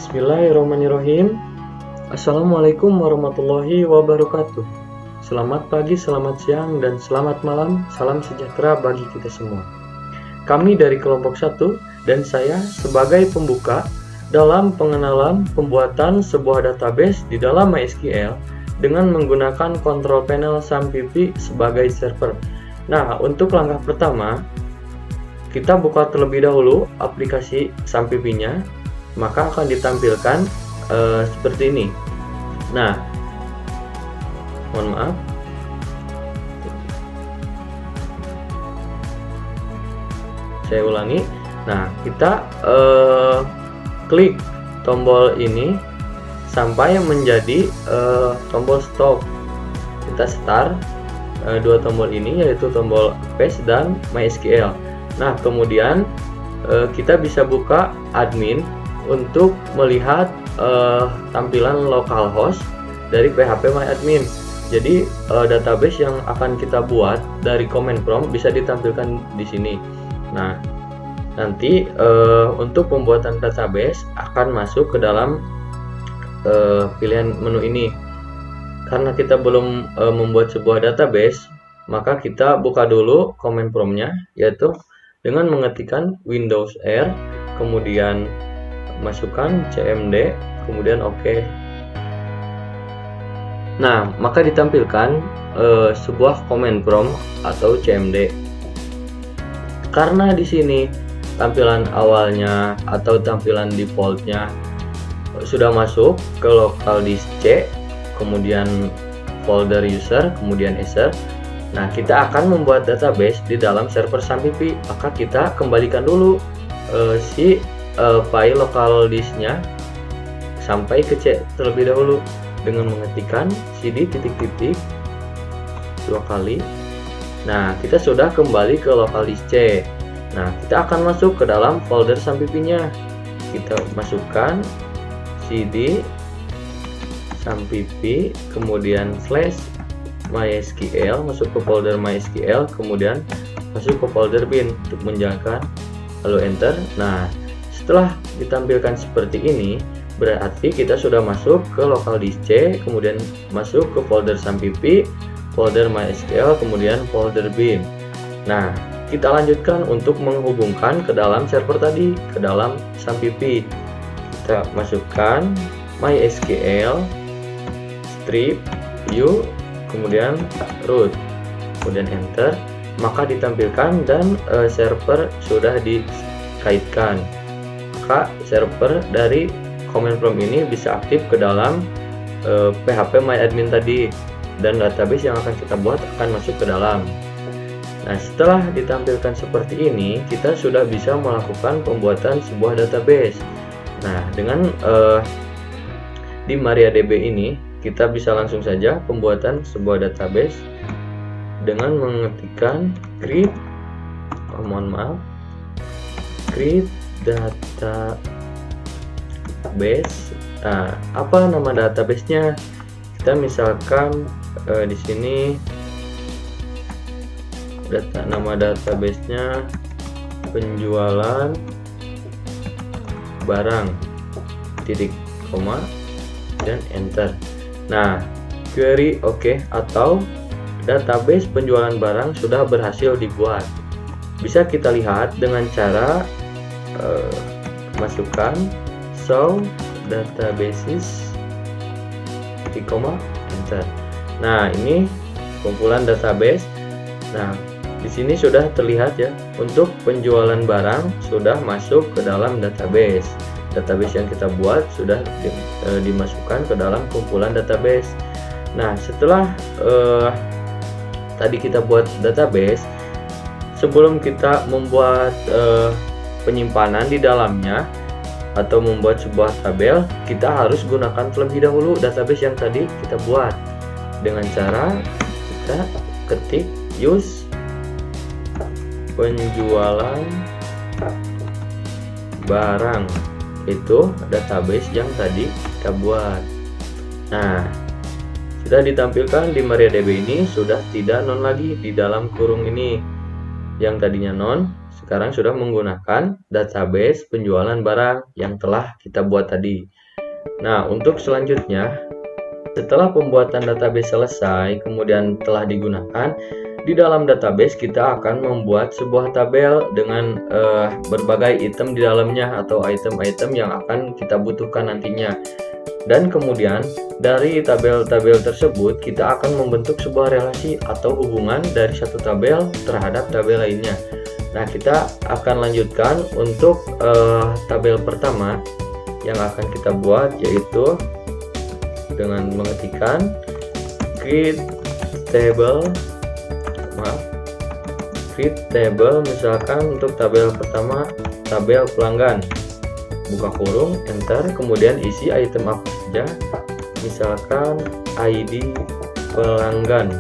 Bismillahirrahmanirrahim. Assalamualaikum warahmatullahi wabarakatuh. Selamat pagi, selamat siang, dan selamat malam. Salam sejahtera bagi kita semua. Kami dari kelompok 1 dan saya sebagai pembuka dalam pengenalan pembuatan sebuah database di dalam MySQL dengan menggunakan control panel SAMPP sebagai server. Nah, untuk langkah pertama, kita buka terlebih dahulu aplikasi SAMPP-nya, maka akan ditampilkan seperti ini. Nah, mohon maaf, saya ulangi. Nah, kita klik tombol ini sampai menjadi tombol stop. Kita start dua tombol ini, yaitu tombol paste dan MySQL. Nah, kemudian kita bisa buka admin untuk melihat tampilan localhost dari phpMyAdmin. Jadi database yang akan kita buat dari command prompt bisa ditampilkan di sini. Nah, nanti untuk pembuatan database akan masuk ke dalam pilihan menu ini. Karena kita belum membuat sebuah database, maka kita buka dulu command prompt-nya, yaitu dengan mengetikkan Windows R, kemudian masukkan cmd, kemudian OK. Nah, maka ditampilkan sebuah command prompt atau cmd. Karena di sini tampilan awalnya atau tampilan defaultnya sudah masuk ke local disk C, kemudian folder user, kemudian user. Nah, kita akan membuat database di dalam server SAMPP. Maka kita kembalikan dulu file local disknya sampai ke C terlebih dahulu dengan mengetikkan cd titik-titik dua kali. Nah, kita sudah kembali ke local disk C. Nah, kita akan masuk ke dalam folder SAMPP-nya. Kita masukkan cd SAMPP, kemudian /MySQL, masuk ke folder MySQL, kemudian masuk ke folder bin untuk menjalankan, lalu enter. Nah, setelah ditampilkan seperti ini, berarti kita sudah masuk ke local disk C, kemudian masuk ke folder SAMPP, folder MySQL, kemudian folder bin. Nah, kita lanjutkan untuk menghubungkan ke dalam server tadi, ke dalam SAMPP. Kita masukkan MySQL strip view, kemudian root, kemudian enter. Maka ditampilkan dan server sudah dikaitkan. Maka server dari command prompt ini bisa aktif ke dalam phpMyAdmin tadi, dan database yang akan kita buat akan masuk ke dalam. Nah, setelah ditampilkan seperti ini, kita sudah bisa melakukan pembuatan sebuah database. Nah, dengan di MariaDB ini kita bisa langsung saja pembuatan sebuah database dengan mengetikkan create database. Nah, apa nama databasenya? Kita misalkan di sini nama databasenya penjualan barang titik koma dan enter. Nah, query OK atau database penjualan barang sudah berhasil dibuat. Bisa kita lihat dengan cara masukkan show databases titik koma enter. Nah, ini kumpulan database. Nah, di sini sudah terlihat ya, untuk penjualan barang sudah masuk ke dalam database. Database yang kita buat sudah dimasukkan ke dalam kumpulan database. Nah, setelah tadi kita buat database, sebelum kita membuat penyimpanan di dalamnya atau membuat sebuah tabel, kita harus gunakan terlebih dahulu database yang tadi kita buat dengan cara kita ketik use penjualan barang, itu database yang tadi kita buat. Nah, sudah ditampilkan di MariaDB ini sudah tidak non lagi di dalam kurung ini. Yang tadinya non sekarang sudah menggunakan database penjualan barang yang telah kita buat tadi. Nah, untuk selanjutnya, setelah pembuatan database selesai, kemudian telah digunakan, di dalam database kita akan membuat sebuah tabel dengan berbagai item di dalamnya atau item-item yang akan kita butuhkan nantinya. Dan kemudian dari tabel-tabel tersebut kita akan membentuk sebuah relasi atau hubungan dari satu tabel terhadap tabel lainnya. Nah, kita akan lanjutkan untuk tabel pertama yang akan kita buat, yaitu dengan mengetikkan create table, misalkan untuk tabel pertama tabel pelanggan, buka kurung, enter, kemudian isi item apa saja, misalkan ID pelanggan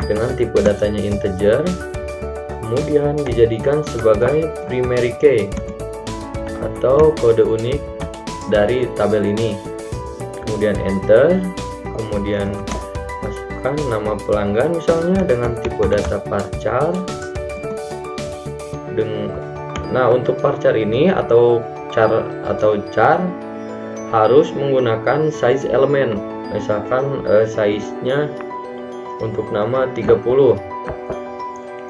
dengan tipe datanya integer, kemudian dijadikan sebagai primary key atau kode unik dari tabel ini, kemudian enter, kemudian masukkan nama pelanggan misalnya dengan tipe data varchar. Nah, untuk varchar ini atau char harus menggunakan size elemen, misalkan size-nya untuk nama 30,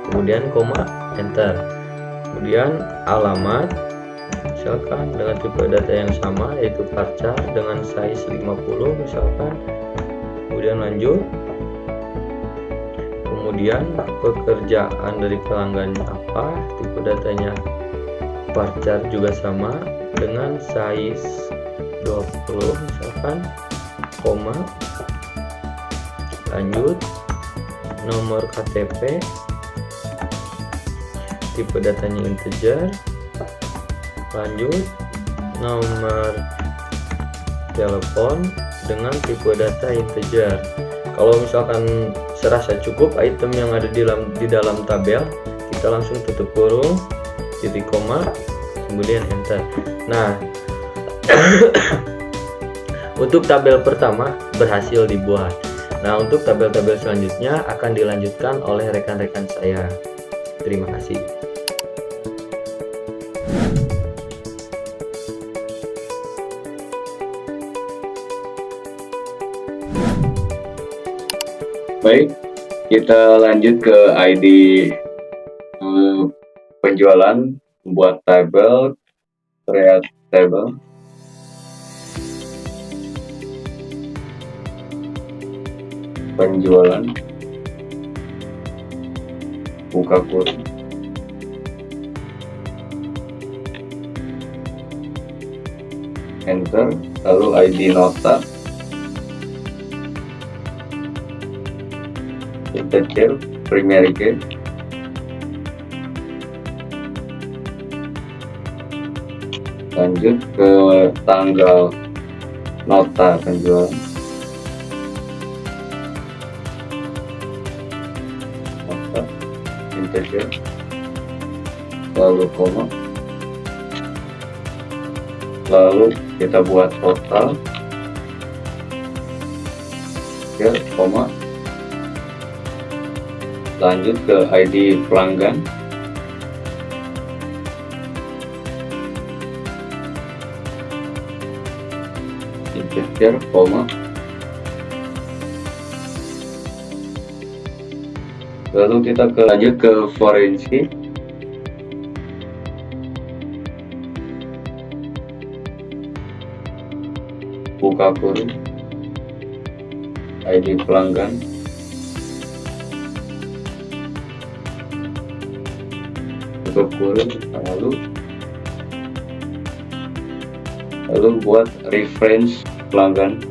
kemudian koma, enter, kemudian alamat misalkan dengan tipe data yang sama yaitu varchar dengan size 50 misalkan, kemudian lanjut, kemudian pekerjaan dari pelanggannya apa, tipe datanya varchar juga sama dengan size 20 misalkan, koma, lanjut, nomor KTP tipe datanya integer, lanjut, nomor telepon dengan tipe data integer. Kalau misalkan serasa cukup item yang ada di dalam tabel, kita langsung tutup kurung, titik koma, kemudian enter. Nah, untuk tabel pertama berhasil dibuat. Nah, untuk tabel-tabel selanjutnya akan dilanjutkan oleh rekan-rekan saya. Terima kasih. Baik, kita lanjut ke ID penjualan, buat tabel, create table, penjualan, buka kurung, enter, lalu ID nota, integer, primary key, lanjut ke tanggal nota penjualan, nota, integer, lalu koma, lalu kita buat total, koma, lanjut ke ID pelanggan, integer, koma, lalu kita lanjut ke forensik, buka kurung, ID pelanggan, tutup kurung, lalu buat reference pelanggan,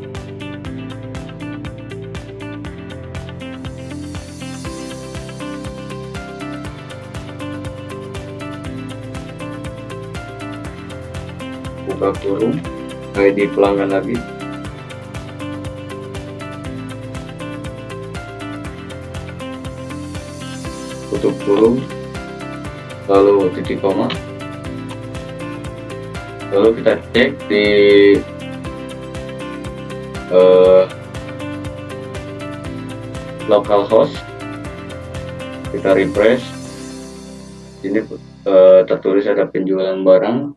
buka kurung, ID pelanggan lagi, tutup kurung, lalu titik koma, lalu kita cek di localhost, kita refresh, Ini tertulis ada penjualan barang.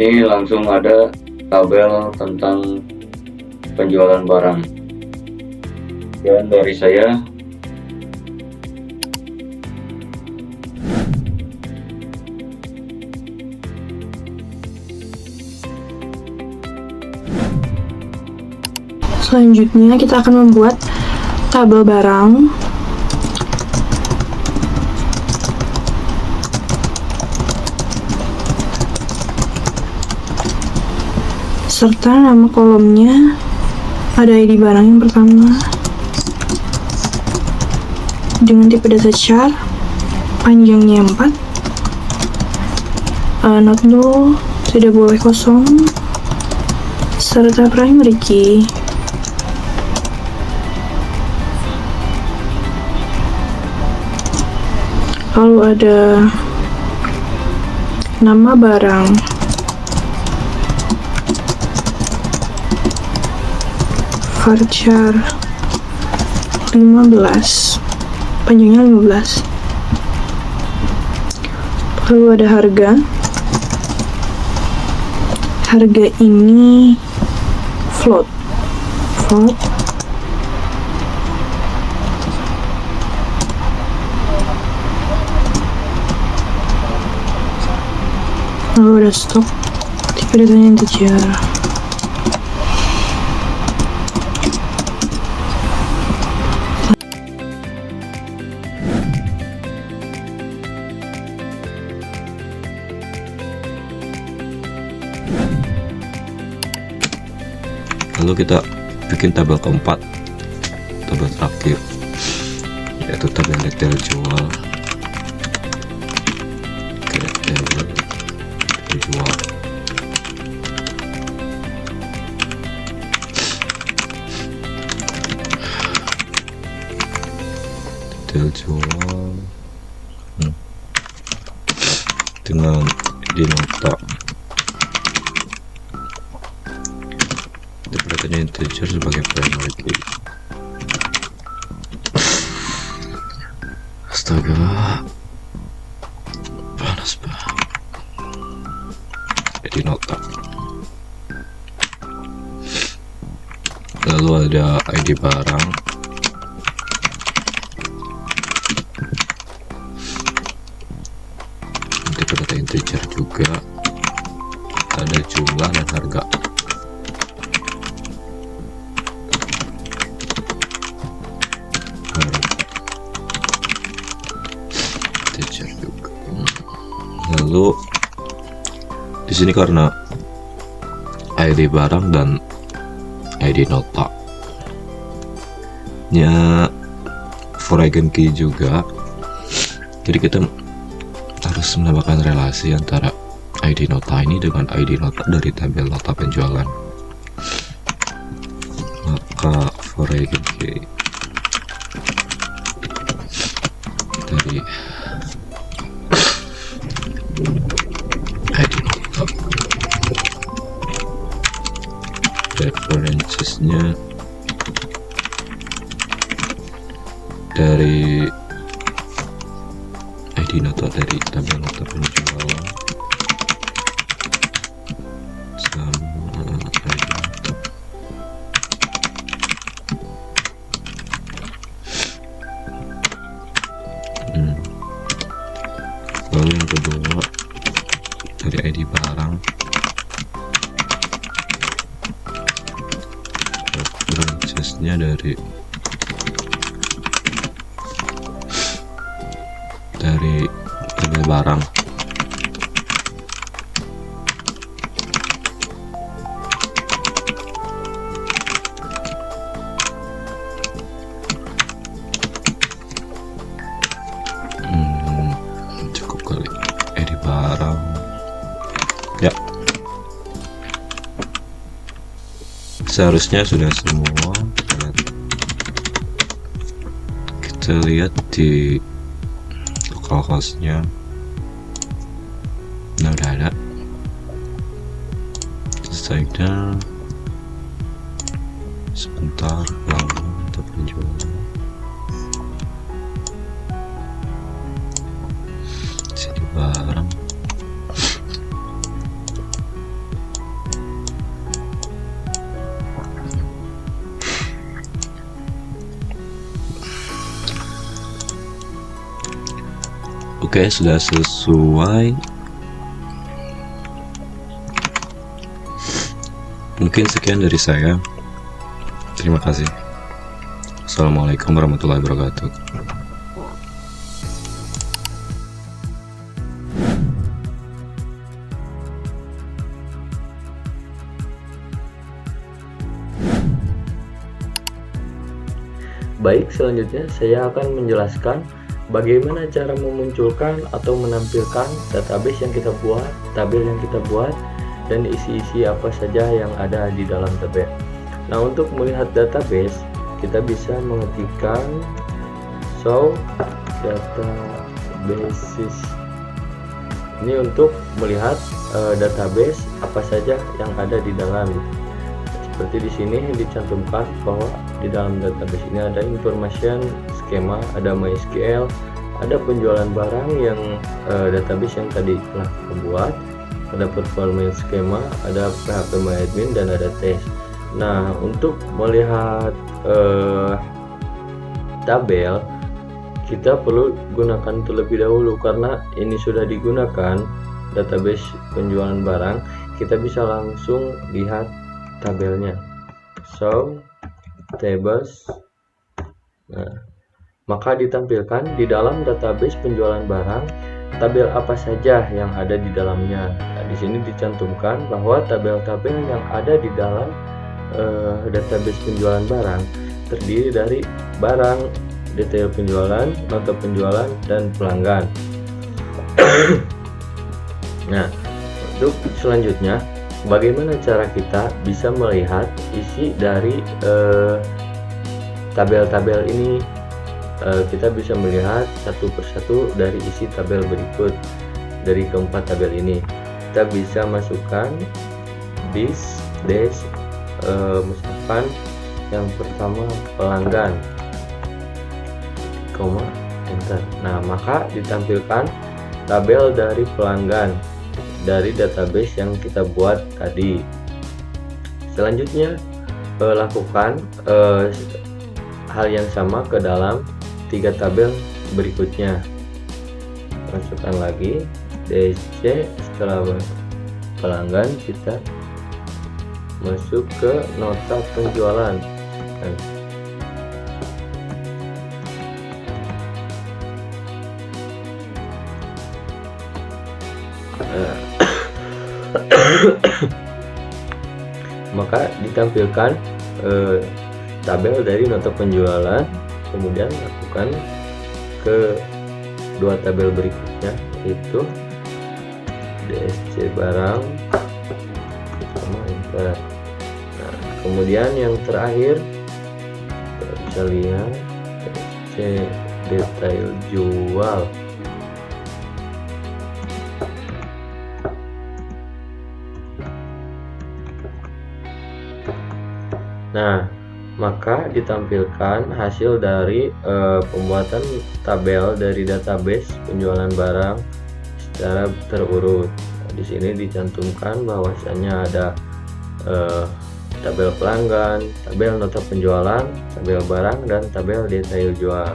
Ini langsung ada tabel tentang penjualan barang. Dan dari saya, selanjutnya kita akan membuat tabel barang. Serta nama kolomnya, ada ID barang yang pertama dengan tipe data char, panjangnya 4, not null, tidak boleh kosong, serta primary key. Lalu ada nama barang, varchar 15, panjangnya 15. Lalu ada harga. Harga ini float. Lalu ada stok, tipe datanya integer. Lalu kita bikin tabel keempat, tabel terakhir, yaitu tabel detail jual. Detail jual dengan di nota diberikan integer sebagai primary key. Astaga, panas banget. Jadi nota. Lalu ada ID barang. Tipe data integer juga. Ada jumlah dan harga. Lalu di sini karena ID barang dan ID nota nya foreign key juga, jadi kita harus menambahkan relasi antara ID nota ini dengan ID nota dari tabel nota penjualan. Maka foreign key dari ID nota, references-nya dari ID nota dari tabel nota penjualan sama ID nota. Lalu yang kedua dari ID barang, references-nya dari tabel barang. Cukup kali ID barang ya, seharusnya sudah semua. Kita lihat di localhost-nya. Nah, udah ada. Selesai sebentar, lalu kita penjualan. Oke, sudah sesuai. Mungkin sekian dari saya. Terima kasih. Assalamualaikum warahmatullahi wabarakatuh. Baik, selanjutnya saya akan menjelaskan bagaimana cara memunculkan atau menampilkan database yang kita buat, tabel yang kita buat, dan isi-isi apa saja yang ada di dalam tabel. Nah, untuk melihat database, kita bisa mengetikkan show databases. Ini untuk melihat database apa saja yang ada di dalam. Seperti di sini dicantumkan bahwa di dalam database ini ada information, skema, ada MySQL, ada penjualan barang yang database yang tadi telah kita buat, ada performance skema, ada PHP MyAdmin, dan ada test. Nah, untuk melihat tabel, kita perlu gunakan terlebih dahulu karena ini sudah digunakan database penjualan barang. Kita bisa langsung lihat tabelnya, show tables. Nah, maka ditampilkan di dalam database penjualan barang tabel apa saja yang ada di dalamnya. Nah, di sini dicantumkan bahwa tabel-tabel yang ada di dalam database penjualan barang terdiri dari barang, detail penjualan, nota penjualan, dan pelanggan. Nah, untuk selanjutnya, bagaimana cara kita bisa melihat isi dari tabel-tabel ini? Kita bisa melihat satu persatu dari isi tabel berikut. Dari keempat tabel ini, kita bisa masukkan this, dash, misalkan yang pertama pelanggan, koma, enter. Nah, maka ditampilkan tabel dari pelanggan dari database yang kita buat tadi. Selanjutnya, lakukan hal yang sama ke dalam 3 tabel berikutnya. Masukkan lagi DC, setelah pelanggan kita masuk ke nota penjualan. Maka ditampilkan tabel dari nota penjualan, kemudian lakukan ke 2 tabel berikutnya, yaitu DSC barang sama enter. Nah, kemudian yang terakhir kita bisa lihat DSC detail jual. Nah, maka ditampilkan hasil dari pembuatan tabel dari database penjualan barang secara terurut. Di sini dicantumkan bahwasannya ada tabel pelanggan, tabel nota penjualan, tabel barang, dan tabel detail jual.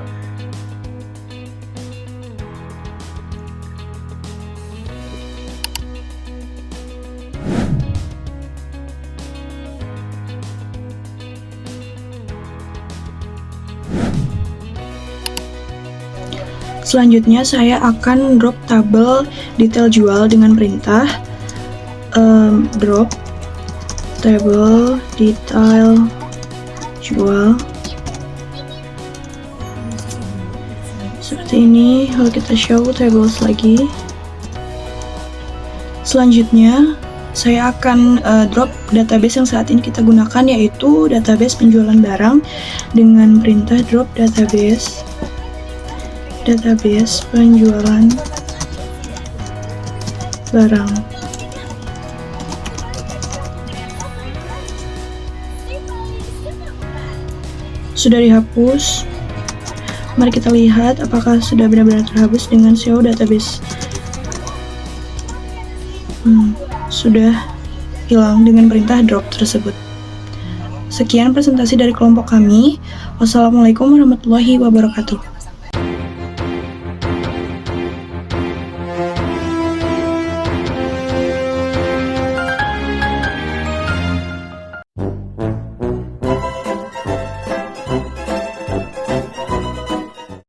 Selanjutnya saya akan drop tabel detail jual dengan perintah drop tabel detail jual seperti ini. Lalu kita show tables lagi. Selanjutnya saya akan drop database yang saat ini kita gunakan, yaitu database penjualan barang dengan perintah drop database penjualan barang. Sudah dihapus. Mari kita lihat apakah sudah benar-benar terhapus dengan SEO database. Sudah hilang dengan perintah drop tersebut. Sekian presentasi dari kelompok kami. Wassalamualaikum warahmatullahi wabarakatuh.